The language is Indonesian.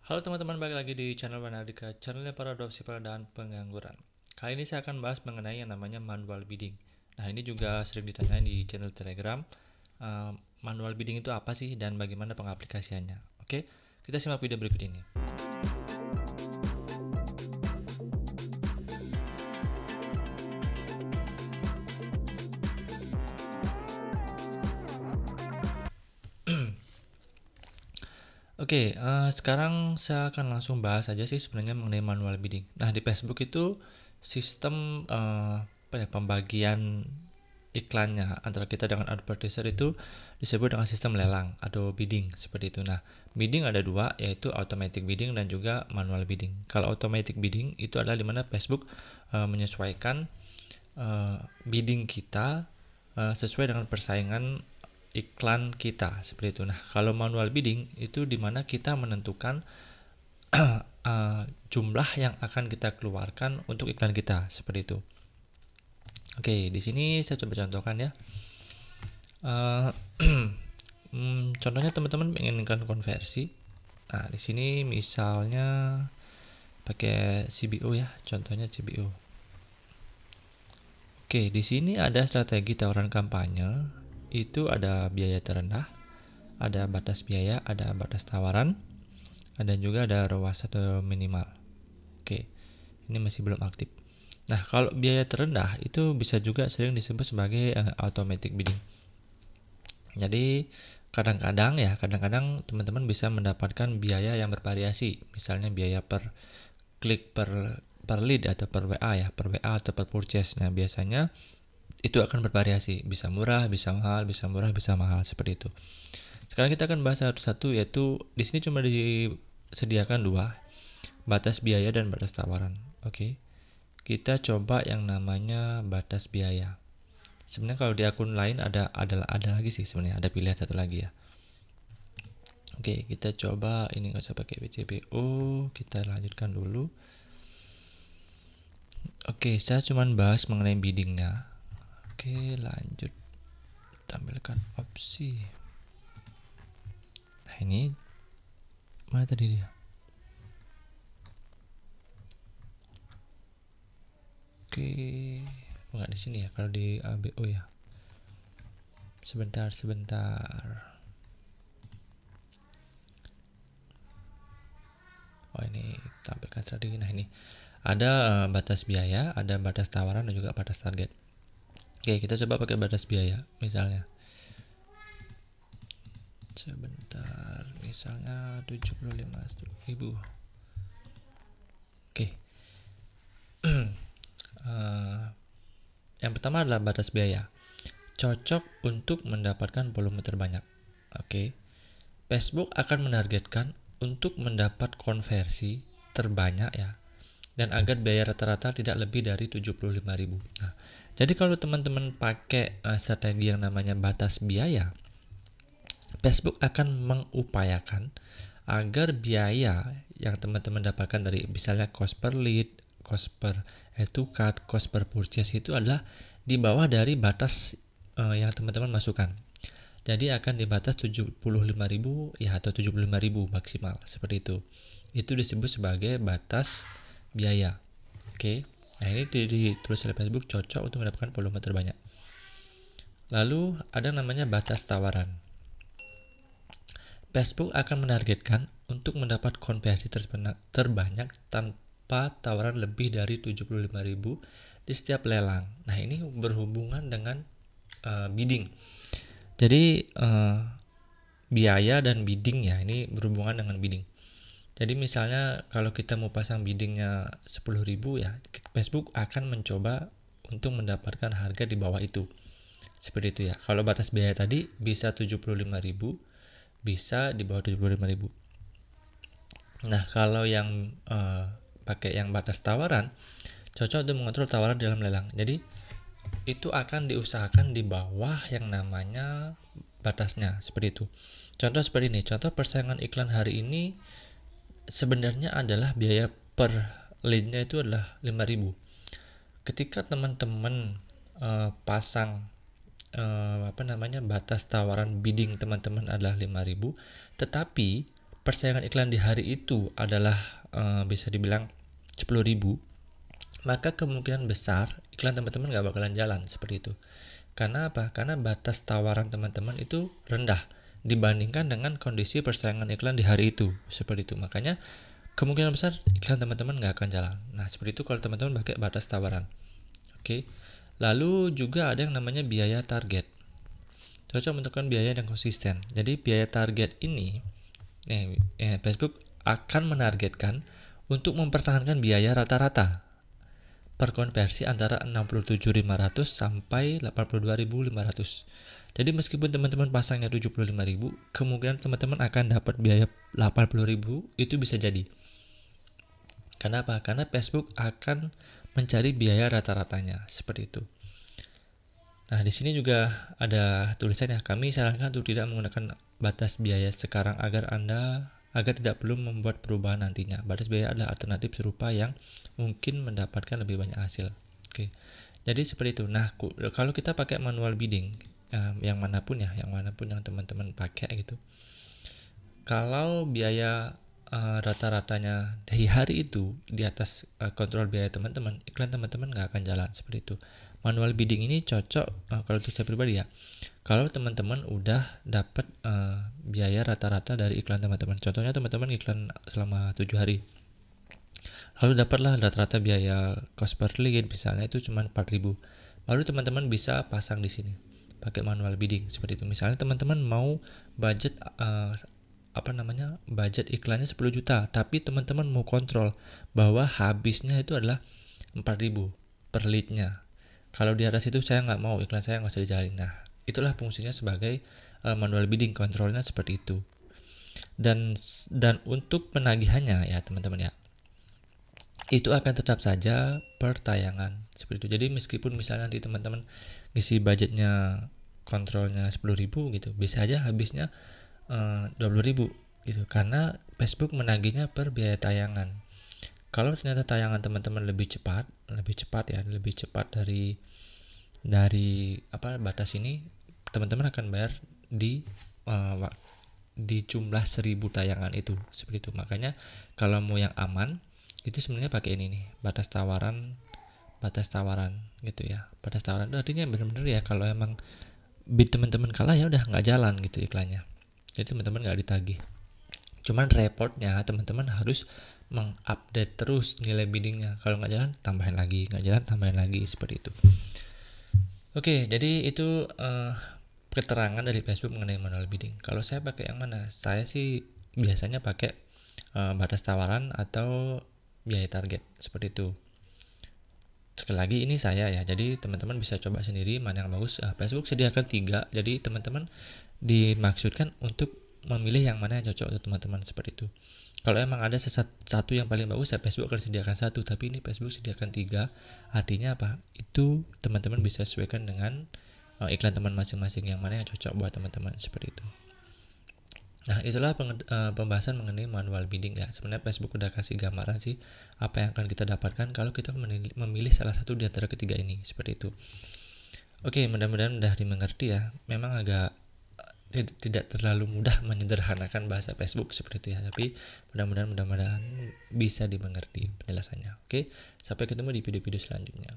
Halo teman-teman, balik lagi di channel Banardika, channelnya para adop sipil dan pengangguran. Kali ini saya akan bahas mengenai yang namanya manual bidding. Nah, ini juga sering ditanyain di channel Telegram. Manual bidding itu apa sih dan bagaimana pengaplikasiannya? Oke, kita simak video berikut ini. Oke, sekarang saya akan langsung bahas aja sih sebenarnya mengenai manual bidding. Nah, di Facebook itu sistem pembagian iklannya antara kita dengan advertiser itu disebut dengan sistem lelang atau bidding seperti itu. Nah, bidding ada dua, yaitu automatic bidding dan juga manual bidding. Kalau automatic bidding itu adalah dimana Facebook menyesuaikan bidding kita sesuai dengan persaingan iklan kita seperti itu. Nah, kalau manual bidding itu dimana kita menentukan jumlah yang akan kita keluarkan untuk iklan kita seperti itu. Oke, di sini saya coba contohkan ya. Contohnya teman-teman menginginkan konversi. Nah, di sini misalnya pakai CBO ya, contohnya CBO. Oke, di sini ada strategi tawaran kampanye. Itu ada biaya terendah, ada batas biaya, ada batas tawaran, dan juga ada ROAS atau minimal. Oke, ini masih belum aktif. Nah, kalau biaya terendah itu bisa juga sering disebut sebagai automatic bidding. Jadi kadang-kadang teman-teman bisa mendapatkan biaya yang bervariasi. Misalnya biaya per klik per lead atau per WA ya, per WA atau per purchase. Nah, biasanya itu akan bervariasi, bisa murah, bisa mahal, bisa murah, bisa mahal seperti itu. Sekarang kita akan bahas satu-satu, yaitu di sini cuma disediakan dua, batas biaya dan batas tawaran. Oke. Kita coba yang namanya batas biaya. Sebenarnya kalau di akun lain ada lagi sih sebenarnya, ada pilihan satu lagi ya. Oke, kita coba ini nggak usah pakai WCBO, kita lanjutkan dulu. Oke, saya cuma bahas mengenai biddingnya. Oke, lanjut. Tampilkan opsi. Nah, ini mana tadi dia? Oke, nggak di sini ya, kalau di ABO ya. Sebentar. Oh, ini tampilkan strategi. Nah, ini ada batas biaya, ada batas tawaran dan juga batas target. Oke, kita coba pakai batas biaya misalnya. Sebentar, misalnya 75.000. Oke. Yang pertama adalah batas biaya. Cocok untuk mendapatkan volume terbanyak. Oke. Facebook akan menargetkan untuk mendapat konversi terbanyak ya, dan agar biaya rata-rata tidak lebih dari 75.000. Nah, jadi kalau teman-teman pakai strategi yang namanya batas biaya, Facebook akan mengupayakan agar biaya yang teman-teman dapatkan dari misalnya cost per lead, cost per add to cart, cost per purchase itu adalah di bawah dari batas yang teman-teman masukkan. Jadi akan di batas 75.000 ya, atau 75.000 maksimal seperti itu. Itu disebut sebagai batas biaya. Oke. Nah, ini ditulis oleh Facebook, cocok untuk mendapatkan volume terbanyak. Lalu ada namanya batas tawaran. Facebook akan menargetkan untuk mendapat konversi terbanyak tanpa tawaran lebih dari 75.000 di setiap lelang. Nah, ini berhubungan dengan bidding. Jadi biaya dan bidding ya, ini berhubungan dengan bidding. Jadi misalnya kalau kita mau pasang biddingnya 10.000 ya, Facebook akan mencoba untuk mendapatkan harga di bawah itu. Seperti itu ya. Kalau batas biaya tadi bisa 75.000, bisa di bawah 75.000. Nah, kalau yang pakai yang batas tawaran, cocok untuk mengontrol tawaran dalam lelang. Jadi itu akan diusahakan di bawah yang namanya batasnya, seperti itu. Contoh seperti ini, contoh persaingan iklan hari ini sebenarnya adalah biaya per leadnya itu adalah 5.000. Ketika teman-teman pasang batas tawaran bidding teman-teman adalah 5.000, tetapi persaingan iklan di hari itu adalah bisa dibilang 10.000, maka kemungkinan besar iklan teman-teman nggak bakalan jalan seperti itu. Karena apa? Karena batas tawaran teman-teman itu rendah dibandingkan dengan kondisi persaingan iklan di hari itu, seperti itu. Makanya kemungkinan besar iklan teman-teman nggak akan jalan. Nah, seperti itu kalau teman-teman pakai batas tawaran. Oke. Lalu juga ada yang namanya biaya target. Cocok menentukan biaya yang konsisten. Jadi biaya target ini Facebook akan menargetkan untuk mempertahankan biaya rata-rata per konversi antara 67.500 sampai 82.500. Jadi meskipun teman-teman pasangnya 75.000, kemungkinan teman-teman akan dapat biaya 80.000 itu bisa jadi. Kenapa? Karena Facebook akan mencari biaya rata-ratanya seperti itu. Nah, di sini juga ada tulisannya, kami sarankan untuk tidak menggunakan batas biaya sekarang agar tidak perlu membuat perubahan nantinya. Batas biaya adalah alternatif serupa yang mungkin mendapatkan lebih banyak hasil. Oke. Jadi seperti itu. Nah, kalau kita pakai manual bidding, yang manapun yang teman-teman pakai gitu. Kalau biaya rata-ratanya dari hari itu di atas kontrol biaya teman-teman, iklan teman-teman nggak akan jalan seperti itu. Manual bidding ini cocok kalau untuk saya pribadi ya. Kalau teman-teman udah dapat biaya rata-rata dari iklan teman-teman. Contohnya teman-teman iklan selama 7 hari. Lalu dapatlah rata-rata biaya cost per lead misalnya itu cuma 4.000. Baru teman-teman bisa pasang di sini pakai manual bidding seperti itu. Misalnya teman-teman mau budget budget iklannya 10 juta, tapi teman-teman mau kontrol bahwa habisnya itu adalah 4.000 per leadnya. Kalau di atas itu saya nggak mau, iklan saya nggak usah dijalin. Nah, itulah fungsinya sebagai manual bidding, kontrolnya seperti itu. Dan untuk penagihannya ya teman-teman ya, itu akan tetap saja per tayangan seperti itu. Jadi meskipun misalnya nanti teman-teman ngisi budgetnya kontrolnya 10.000 gitu, bisa aja habisnya 20.000 gitu, karena Facebook menagihnya per biaya tayangan. Kalau ternyata tayangan teman-teman lebih cepat dari batas ini, teman-teman akan bayar di jumlah 1.000 tayangan itu seperti itu. Makanya kalau mau yang aman itu sebenarnya pakai ini nih, batas tawaran gitu ya. Batas tawaran itu artinya benar-benar ya, kalau emang bid teman-teman kalah ya udah nggak jalan gitu iklannya. Jadi teman-teman nggak ditagih. Cuman repotnya teman-teman harus mengupdate terus nilai biddingnya. Kalau nggak jalan tambahin lagi, nggak jalan tambahin lagi, seperti itu. Oke, jadi itu keterangan dari Facebook mengenai manual bidding. Kalau saya pakai yang mana? Saya sih biasanya pakai batas tawaran atau biaya target seperti itu. Sekali lagi ini saya ya, jadi teman-teman bisa coba sendiri mana yang bagus. Facebook sediakan 3, jadi teman-teman dimaksudkan untuk memilih yang mana yang cocok untuk teman-teman seperti itu. Kalau emang ada satu yang paling bagus ya Facebook akan sediakan 1, tapi ini Facebook sediakan 3. Artinya apa? Itu teman-teman bisa sesuaikan dengan iklan teman masing-masing yang mana yang cocok buat teman-teman seperti itu. Nah, itulah pembahasan mengenai manual bidding ya. Sebenarnya Facebook udah kasih gambaran sih apa yang akan kita dapatkan kalau kita memilih salah satu di antara ketiga ini, seperti itu. Oke, mudah-mudahan udah dimengerti ya. Memang agak tidak terlalu mudah menyederhanakan bahasa Facebook seperti itu ya, tapi mudah-mudahan bisa dimengerti penjelasannya. Oke, sampai ketemu di video-video selanjutnya.